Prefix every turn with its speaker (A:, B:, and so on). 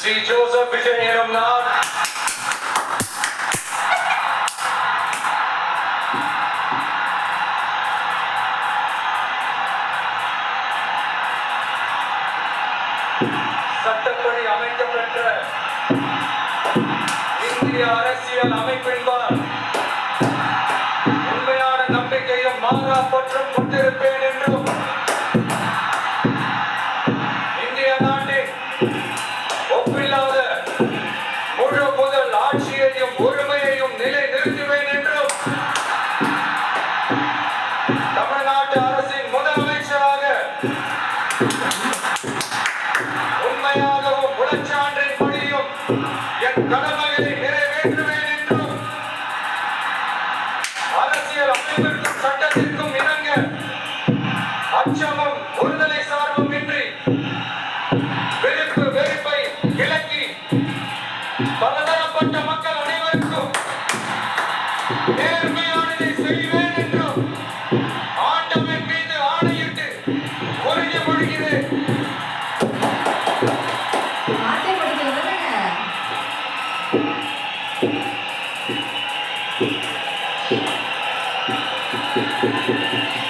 A: Sri Joseph Vijay எனும் நான் சட்டப்படி அமைக்கப்பெற்ற இந்திய அரசியல் அமைப்பின்பால் உண்மையான நம்பிக்கையும் மாறா பற்றும் கொண்டிருப்பேன் என்றும் இந்திய நாட்டின் ஒப்பில்லாத முழு முதல் ஆட்சியையும் உரிமையையும் நிலை நிறுத்துவேன் என்றும் தமிழ்நாட்டு அரசின் முதலமைச்சராக உண்மையாகவும் உளச்சான்றின் படியும் என் கடமைகளை நிறைவேற்றுவேன் என்றும் அரசியல் அமைப்பிற்கும் சட்டத்திற்கும் இணங்க அச்சமும் ஒருதலை சார்பும் இன்றி வெறுப்பை விலக்கி பலதரப்பட்ட மக்கள் அனைவருக்கும் நேர்மையானதை செய்வேன் என்றும் ஆண்டவன் மீது ஆணையிட்டு உறுதிமொழிகிறேன்.
B: Thank you.